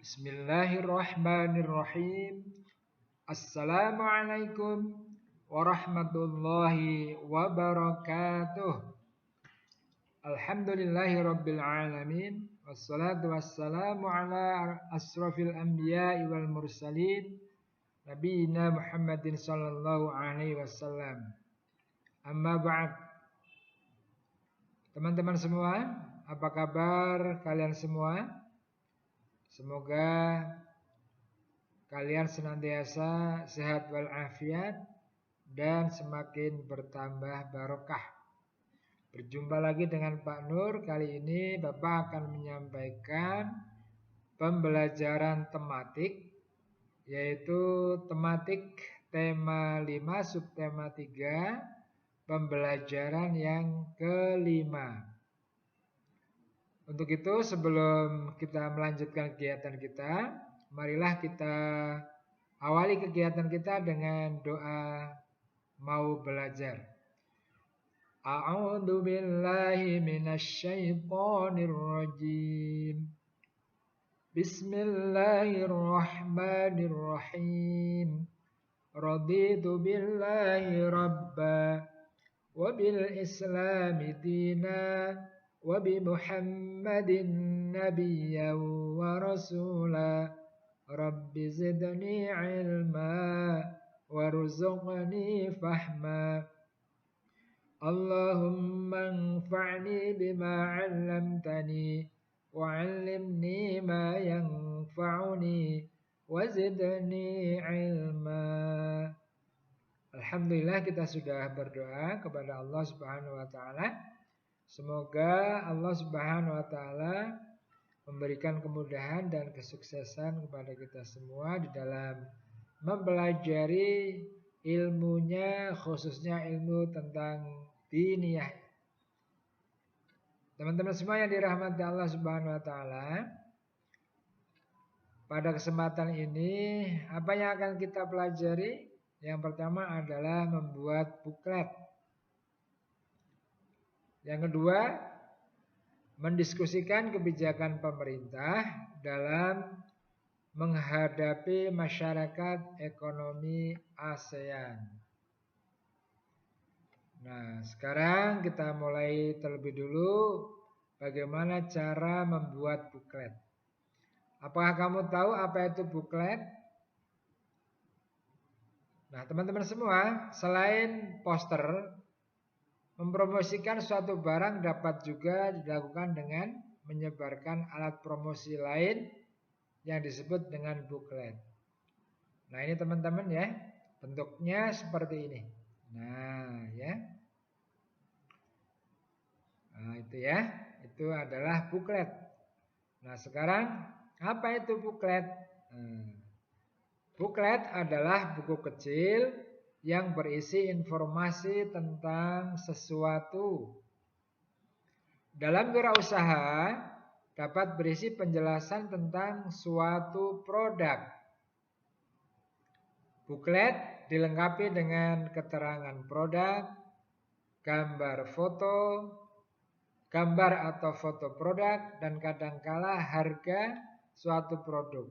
Bismillahirrahmanirrahim. Assalamualaikum warahmatullahi wabarakatuh. Alhamdulillahirabbil alamin. Wassalatu wassalamu ala asrofil anbiya'i wal mursalin nabiyina Muhammadin sallallahu alaihi wasallam. Amma ba'd. Teman-teman semua, apa kabar kalian semua? Semoga kalian senantiasa sehat walafiat dan semakin bertambah barokah. Berjumpa lagi dengan Pak Nur. Kali ini Bapak akan menyampaikan pembelajaran tematik, yaitu tematik tema 5 subtema 3, pembelajaran yang kelima. Untuk itu sebelum kita melanjutkan kegiatan kita, marilah kita awali kegiatan kita dengan doa mau belajar. A'udzu billahi minasyaitonir rajim. Bismillahirrahmanirrahim. Raditu billahi rabba wa bil islami dina wa bi Muhammadin nabiyyan wa rasula. Rabbi zidni ilma warzuqni fahma. Allahumma anfa'ni bima 'allamtani wa 'allimni ma yanfa'uni wa zidni ilma. Alhamdulillah, kita sudah berdoa kepada Allah Subhanahu wa taala. Semoga Allah Subhanahu wa taala memberikan kemudahan dan kesuksesan kepada kita semua di dalam mempelajari ilmunya, khususnya ilmu tentang diniyah. Teman-teman semua yang dirahmati Allah Subhanahu wa taala, pada kesempatan ini apa yang akan kita pelajari? Yang pertama adalah membuat buklet. Yang kedua, mendiskusikan kebijakan pemerintah dalam menghadapi masyarakat ekonomi ASEAN. Nah, sekarang kita mulai terlebih dulu bagaimana cara membuat buklet. Apakah kamu tahu apa itu buklet? Nah, teman-teman semua, selain poster, mempromosikan suatu barang dapat juga dilakukan dengan menyebarkan alat promosi lain yang disebut dengan buklet. Nah, ini teman-teman ya, bentuknya seperti ini. Nah, ya. Nah, itu ya, itu adalah buklet. Nah, sekarang apa itu buklet? Buklet adalah buku kecil yang berisi informasi tentang sesuatu. Dalam wirausaha dapat berisi penjelasan tentang suatu produk. Buklet dilengkapi dengan keterangan produk, gambar atau foto produk, dan kadangkala harga suatu produk.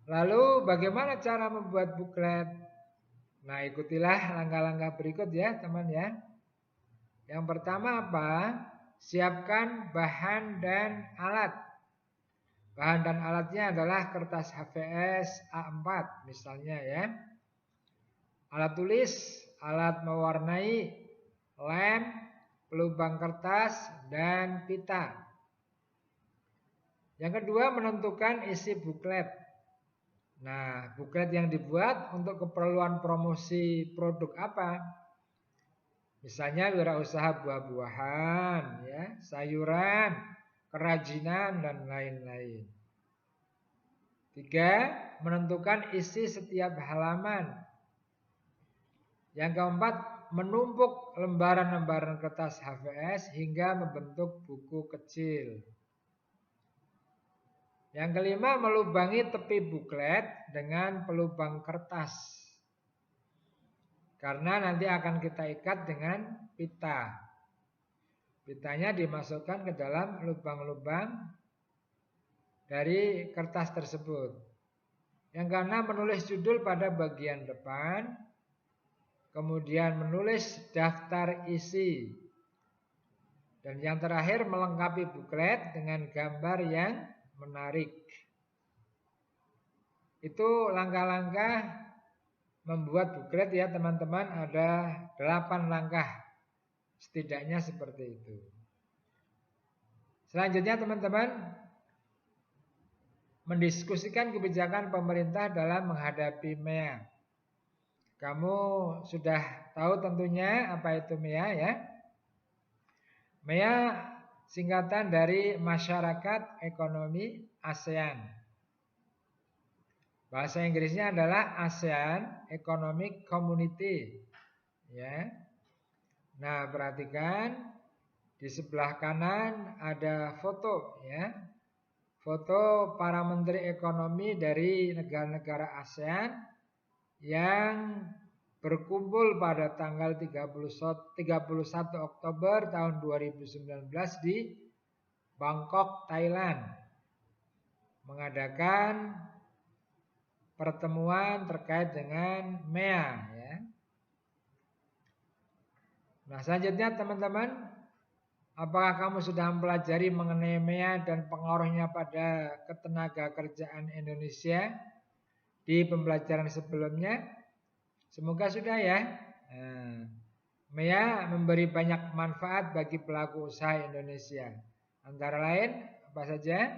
Lalu bagaimana cara membuat buklet? Nah, ikutilah langkah-langkah berikut ya teman ya. Yang pertama apa? Siapkan bahan dan alat. Bahan dan alatnya adalah kertas HVS A4 misalnya ya. Alat tulis, alat mewarnai, lem, pelubang kertas, dan pita. Yang kedua, menentukan isi buklet. Nah, buklet yang dibuat untuk keperluan promosi produk apa? Misalnya wirausaha buah-buahan, ya, sayuran, kerajinan, dan lain-lain. 3, menentukan isi setiap halaman. Yang keempat, menumpuk lembaran-lembaran kertas HVS hingga membentuk buku kecil. Yang kelima, melubangi tepi buklet dengan pelubang kertas. Karena nanti akan kita ikat dengan pita. Pitanya dimasukkan ke dalam lubang-lubang dari kertas tersebut. Yang keenam, menulis judul pada bagian depan, kemudian menulis daftar isi. Dan yang terakhir, melengkapi buklet dengan gambar yang menarik. Itu langkah-langkah membuat buklet ya teman-teman, ada 8 langkah. Setidaknya seperti itu. Selanjutnya teman-teman, mendiskusikan kebijakan pemerintah dalam menghadapi MEA. Kamu sudah tahu tentunya apa itu MEA ya. MEA singkatan dari Masyarakat Ekonomi ASEAN. Bahasa Inggrisnya adalah ASEAN Economic Community. Ya. Nah, perhatikan di sebelah kanan ada foto ya. Foto para menteri ekonomi dari negara-negara ASEAN yang berkumpul pada tanggal 31 Oktober tahun 2019 di Bangkok, Thailand, mengadakan pertemuan terkait dengan MEA ya. Nah, selanjutnya teman-teman, apakah kamu sudah mempelajari mengenai MEA dan pengaruhnya pada ketenaga kerjaan Indonesia di pembelajaran sebelumnya? Semoga sudah ya. Nah, MEA memberi banyak manfaat bagi pelaku usaha Indonesia. Antara lain apa saja?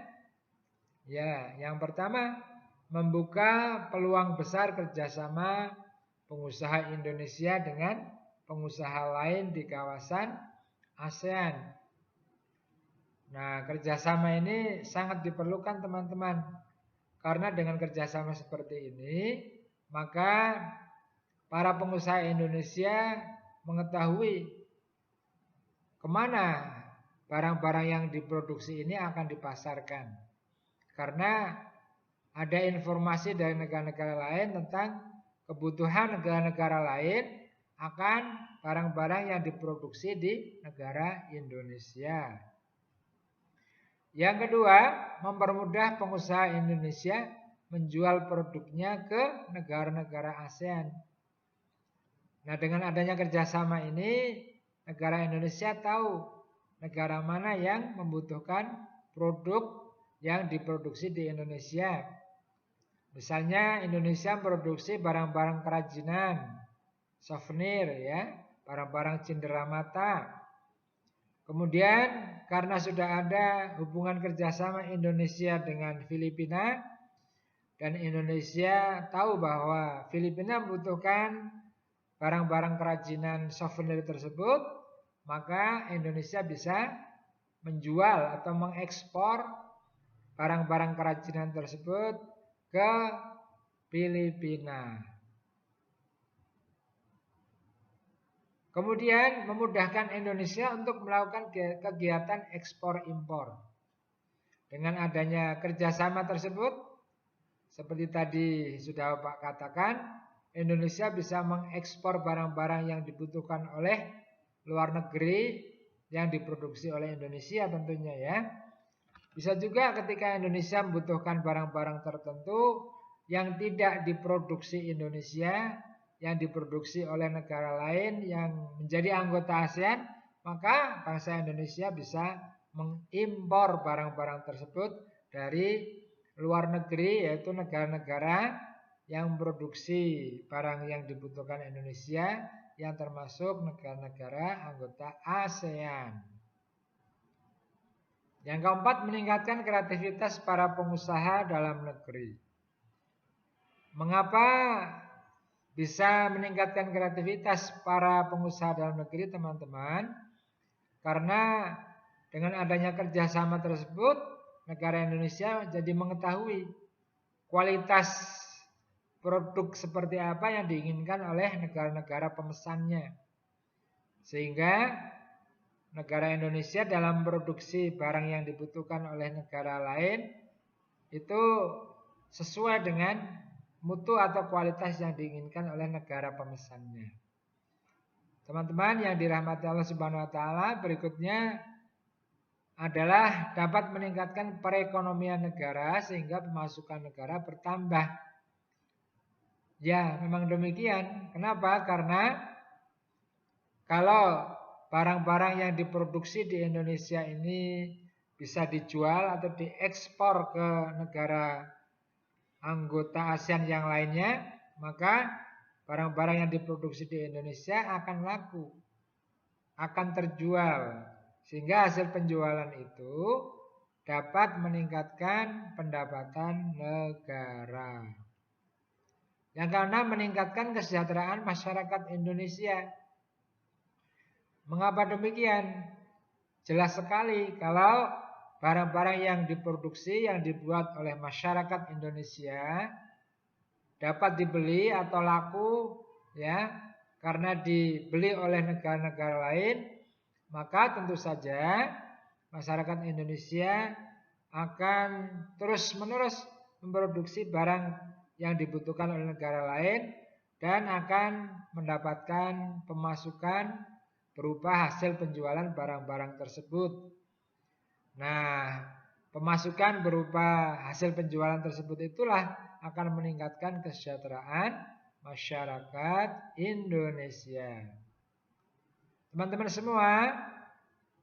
Ya, yang pertama, membuka peluang besar kerjasama pengusaha Indonesia dengan pengusaha lain di kawasan ASEAN. Nah, kerjasama ini sangat diperlukan teman-teman. Karena dengan kerjasama seperti ini, maka para pengusaha Indonesia mengetahui kemana barang-barang yang diproduksi ini akan dipasarkan. Karena ada informasi dari negara-negara lain tentang kebutuhan negara-negara lain akan barang-barang yang diproduksi di negara Indonesia. Yang kedua, mempermudah pengusaha Indonesia menjual produknya ke negara-negara ASEAN. Nah, dengan adanya kerjasama ini, negara Indonesia tahu negara mana yang membutuhkan produk yang diproduksi di Indonesia. Misalnya Indonesia memproduksi barang-barang kerajinan, souvenir ya, barang-barang cenderamata. Kemudian karena sudah ada hubungan kerjasama Indonesia dengan Filipina, dan Indonesia tahu bahwa Filipina membutuhkan barang-barang kerajinan souvenir tersebut, maka Indonesia bisa menjual atau mengekspor barang-barang kerajinan tersebut ke Filipina. Kemudian memudahkan Indonesia untuk melakukan kegiatan ekspor impor. Dengan adanya kerjasama tersebut, seperti tadi sudah Bapak katakan, Indonesia bisa mengekspor barang-barang yang dibutuhkan oleh luar negeri yang diproduksi oleh Indonesia tentunya ya. Bisa juga ketika Indonesia membutuhkan barang-barang tertentu yang tidak diproduksi Indonesia, yang diproduksi oleh negara lain yang menjadi anggota ASEAN, maka bangsa Indonesia bisa mengimpor barang-barang tersebut dari luar negeri, yaitu negara-negara yang memproduksi barang yang dibutuhkan Indonesia, yang termasuk negara-negara anggota ASEAN. Yang keempat, meningkatkan kreativitas para pengusaha dalam negeri. Mengapa bisa meningkatkan kreativitas para pengusaha dalam negeri teman-teman? Karena dengan adanya kerjasama tersebut, negara Indonesia jadi mengetahui kualitas produk seperti apa yang diinginkan oleh negara-negara pemesannya. Sehingga negara Indonesia dalam produksi barang yang dibutuhkan oleh negara lain itu sesuai dengan mutu atau kualitas yang diinginkan oleh negara pemesannya. Teman-teman yang dirahmati Allah Subhanahu wa taala, berikutnya adalah dapat meningkatkan perekonomian negara sehingga pemasukan negara bertambah. Ya, memang demikian. Kenapa? Karena kalau barang-barang yang diproduksi di Indonesia ini bisa dijual atau diekspor ke negara anggota ASEAN yang lainnya, maka barang-barang yang diproduksi di Indonesia akan laku, akan terjual. Sehingga hasil penjualan itu dapat meningkatkan pendapatan negara. Yang keenam, meningkatkan kesejahteraan masyarakat Indonesia. Mengapa demikian? Jelas sekali kalau barang-barang yang diproduksi, yang dibuat oleh masyarakat Indonesia dapat dibeli atau laku, ya, karena dibeli oleh negara-negara lain, maka tentu saja masyarakat Indonesia akan terus-menerus memproduksi barang yang dibutuhkan oleh negara lain dan akan mendapatkan pemasukan berupa hasil penjualan barang-barang tersebut. Nah, pemasukan berupa hasil penjualan tersebut itulah akan meningkatkan kesejahteraan masyarakat Indonesia. Teman-teman semua,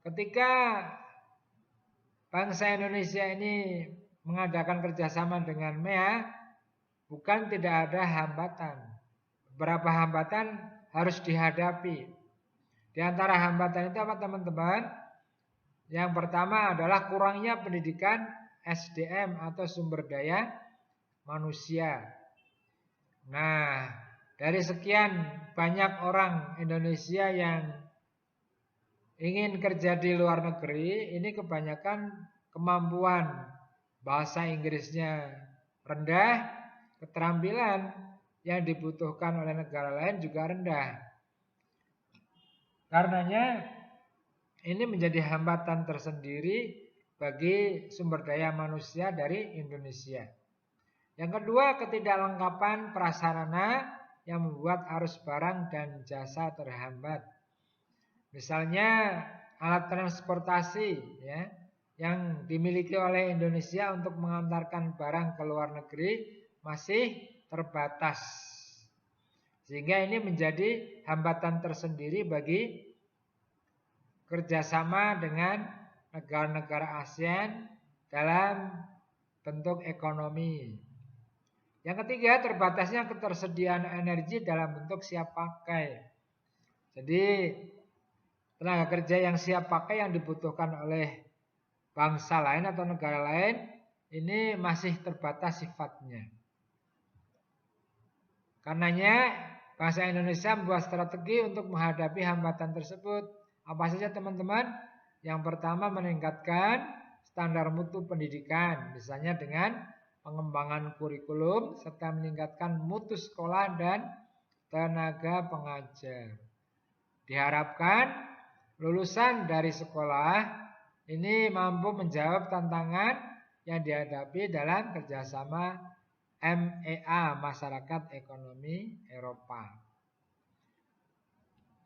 ketika bangsa Indonesia ini mengadakan kerjasama dengan MEA, bukan tidak ada hambatan. Beberapa hambatan harus dihadapi. Di antara hambatan itu apa teman-teman? Yang pertama adalah kurangnya pendidikan SDM atau sumber daya manusia. Nah, dari sekian banyak orang Indonesia yang ingin kerja di luar negeri, ini kebanyakan kemampuan bahasa Inggrisnya rendah, keterampilan yang dibutuhkan oleh negara lain juga rendah. Karenanya ini menjadi hambatan tersendiri bagi sumber daya manusia dari Indonesia. Yang kedua, ketidaklengkapan prasarana yang membuat arus barang dan jasa terhambat. Misalnya alat transportasi, ya, yang dimiliki oleh Indonesia untuk mengantarkan barang ke luar negeri masih terbatas. Sehingga ini menjadi hambatan tersendiri bagi kerjasama dengan negara-negara ASEAN dalam bentuk ekonomi. Yang ketiga, terbatasnya ketersediaan energi dalam bentuk siap pakai. Jadi tenaga kerja yang siap pakai yang dibutuhkan oleh bangsa lain atau negara lain ini masih terbatas sifatnya. Karenanya bangsa Indonesia membuat strategi untuk menghadapi hambatan tersebut. Apa saja teman-teman? Yang pertama, meningkatkan standar mutu pendidikan, misalnya dengan pengembangan kurikulum serta meningkatkan mutu sekolah dan tenaga pengajar. Diharapkan lulusan dari sekolah ini mampu menjawab tantangan yang dihadapi dalam kerjasama MEA, Masyarakat Ekonomi Eropa.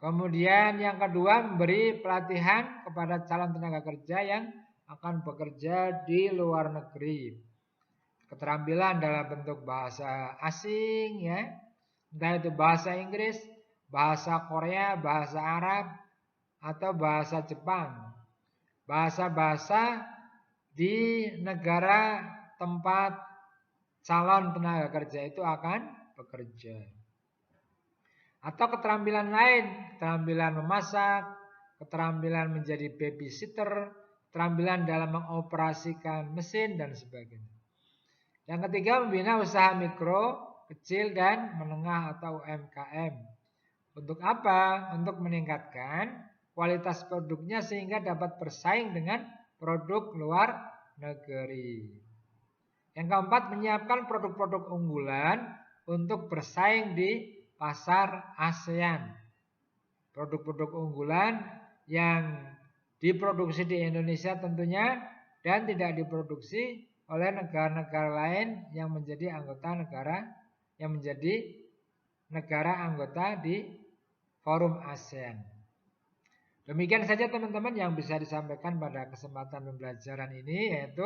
Kemudian yang kedua, memberi pelatihan kepada calon tenaga kerja yang akan bekerja di luar negeri. Keterampilan dalam bentuk bahasa asing, ya, entah itu bahasa Inggris, bahasa Korea, bahasa Arab, atau bahasa Jepang. Bahasa-bahasa di negara tempat calon tenaga kerja itu akan bekerja. Atau keterampilan lain, keterampilan memasak, keterampilan menjadi babysitter, keterampilan dalam mengoperasikan mesin dan sebagainya. Yang ketiga, membina usaha mikro, kecil dan menengah atau UMKM. Untuk apa? Untuk meningkatkan kualitas produknya sehingga dapat bersaing dengan produk luar negeri. Yang keempat, menyiapkan produk-produk unggulan untuk bersaing di pasar ASEAN. Produk-produk unggulan yang diproduksi di Indonesia tentunya dan tidak diproduksi oleh negara-negara lain yang menjadi anggota negara anggota di Forum ASEAN. Demikian saja teman-teman yang bisa disampaikan pada kesempatan pembelajaran ini, yaitu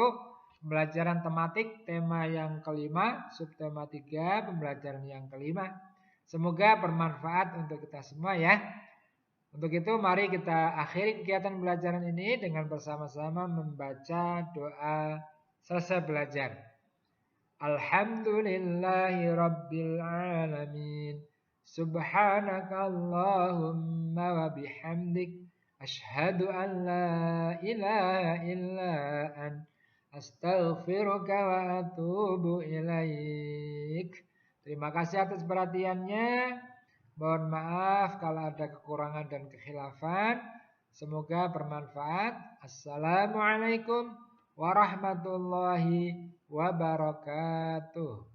pembelajaran tematik tema yang kelima, subtema 3, pembelajaran yang kelima. Semoga bermanfaat untuk kita semua ya. Untuk itu mari kita akhiri kegiatan pembelajaran ini dengan bersama-sama membaca doa selesai belajar. Alhamdulillahi Rabbil Alamin. Subhanaka Allahumma wa bihamdik. Ashhadu an la ilaha illa an. Astaghfiruka wa atubu ilaik. Terima kasih atas perhatiannya. Mohon maaf kalau ada kekurangan dan kekhilafan. Semoga bermanfaat. Assalamualaikum warahmatullahi wabarakatuh.